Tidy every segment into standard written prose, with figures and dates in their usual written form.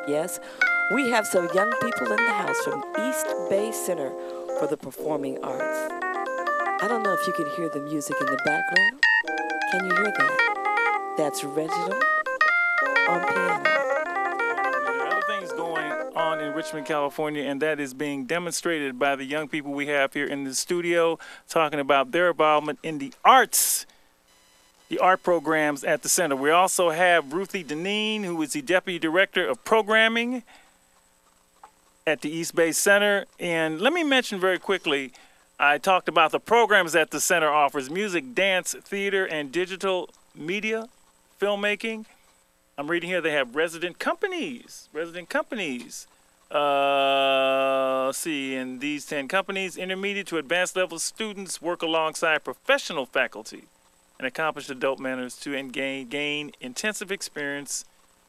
Yes, we have some young people in the house from East Bay Center for the Performing Arts. I don't know if you can hear the music in the background. Can you hear that? That's Reginald on piano. Other things going on in Richmond, California, and that is being demonstrated by the young people we have here in the studio, talking about their involvement in the arts, the art programs at the center. We also have Ruthie Deneen, who is the Deputy Director of Programming at the East Bay Center. And let me mention very quickly, I talked about the programs that the center offers: music, dance, theater, and digital media, filmmaking. I'm reading here they have resident companies. Let's see, in these 10 companies, intermediate to advanced level students work alongside professional faculty and accomplished adult mentors to gain intensive experience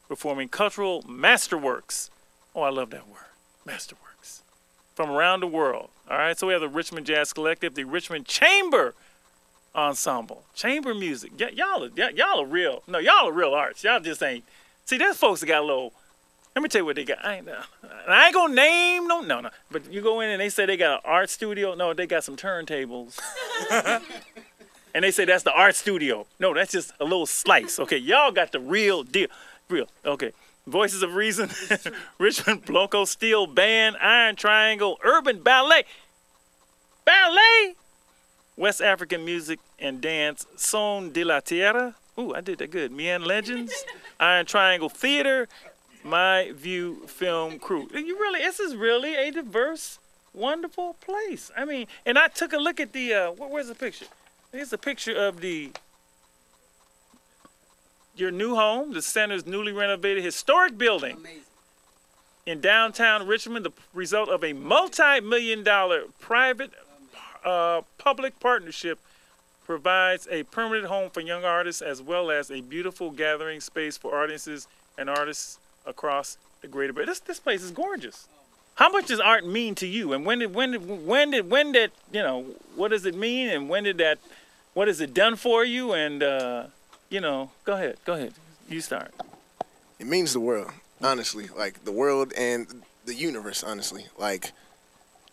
performing cultural masterworks. Oh, I love that word, masterworks, from around the world. All right, so we have the Richmond Jazz Collective, the Richmond Chamber Ensemble, chamber music. Y'all are real. No, y'all are real arts. Y'all just ain't. See, there's folks that got a little. Let me tell you what they got. I ain't gonna name no. But you go in and they say they got an art studio. No, they got some turntables. And they say that's the art studio. No, that's just a little slice. Okay, y'all got the real deal. Real. Okay. Voices of Reason, Richmond Blanco Steel Band, Iron Triangle, Urban Ballet. West African Music and Dance, Son de la Tierra. Ooh, I did that good. Mian Legends, Iron Triangle Theater, My View Film Crew. This is really a diverse, wonderful place. I mean, and I took a look at the, where's the picture? Here's a picture of your new home, the center's newly renovated historic building. Amazing. In downtown Richmond, the result of a multi-million-dollar private public partnership, provides a permanent home for young artists as well as a beautiful gathering space for audiences and artists across the Greater Bay. This place is gorgeous. How much does art mean to you? And when did you know, what does it mean? And what has it done for you? And you know, go ahead. You start. It means the world, honestly. Like the world and the universe, honestly. Like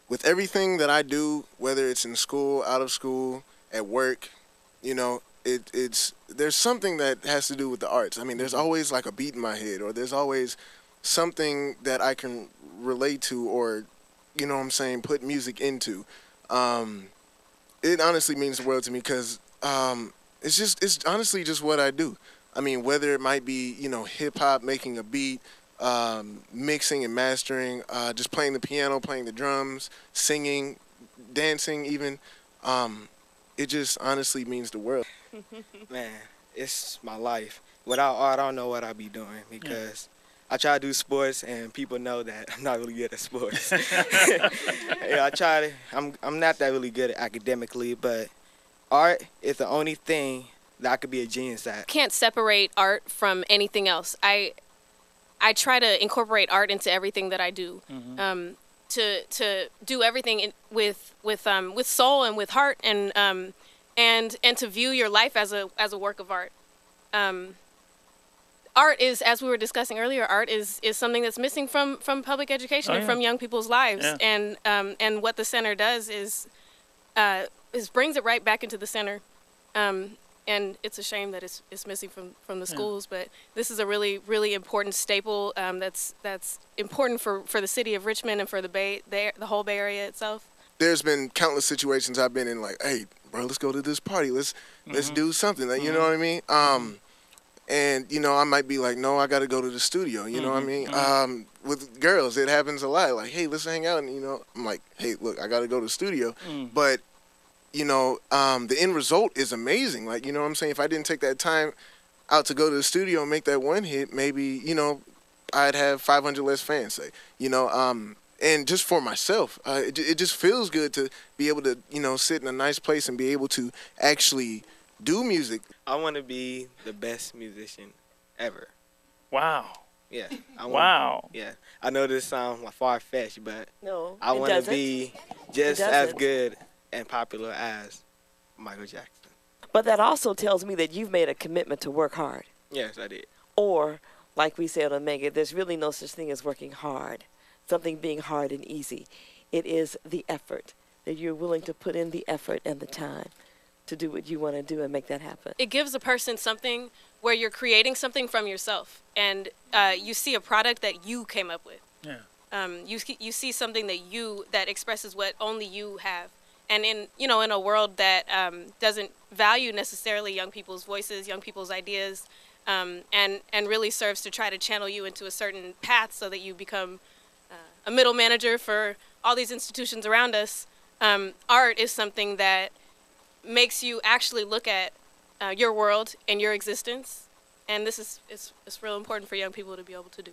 with everything that I do, whether it's in school, out of school, at work, you know, there's something that has to do with the arts. I mean, there's always like a beat in my head, or there's always something that I can relate to, or, you know what I'm saying, put music into. It honestly means the world to me because it's honestly just what I do. I mean, whether it might be, you know, hip hop, making a beat, mixing and mastering, just playing the piano, playing the drums, singing, dancing even. It just honestly means the world. Man, it's my life. Without art, I don't know what I'd be doing because I try to do sports and people know that I'm not really good at sports. I'm not that really good at academically, but art is the only thing that I could be a genius at. Can't separate art from anything else. I try to incorporate art into everything that I do. Mm-hmm. To do everything with soul and with heart, and to view your life as a work of art. Art is, as we were discussing earlier, art is something that's missing from public education and from young people's lives. Yeah. And what the center does is brings it right back into the center. And it's a shame that it's missing from the schools, but this is a really, really important staple that's important for the city of Richmond and for the whole Bay Area itself. There's been countless situations I've been in, like, hey, bro, let's go to this party. Let's do something. Like, you know what I mean? And, you know, I might be like, no, I got to go to the studio. You know what I mean? With girls, it happens a lot. Like, hey, let's hang out. And, you know, I'm like, hey, look, I got to go to the studio. But you know, the end result is amazing. Like, you know what I'm saying? If I didn't take that time out to go to the studio and make that one hit, maybe, you know, I'd have 500 less fans, say. You know, and just for myself, it just feels good to be able to, you know, sit in a nice place and be able to actually do music. I want to be the best musician ever. Wow. Yeah. Wow. Yeah. I know this sounds far-fetched, but no, I want to be just as good and popular as Michael Jackson. But that also tells me that you've made a commitment to work hard. Yes, I did. Or, like we say at Omega, there's really no such thing as working hard, something being hard and easy. It is the effort, that you're willing to put in the effort and the time to do what you want to do and make that happen. It gives a person something where you're creating something from yourself, and you see a product that you came up with. Yeah. You see something that expresses what only you have. And in a world that doesn't value necessarily young people's voices, young people's ideas, and really serves to try to channel you into a certain path so that you become a middle manager for all these institutions around us, art is something that makes you actually look at your world and your existence. And this is it's real important for young people to be able to do.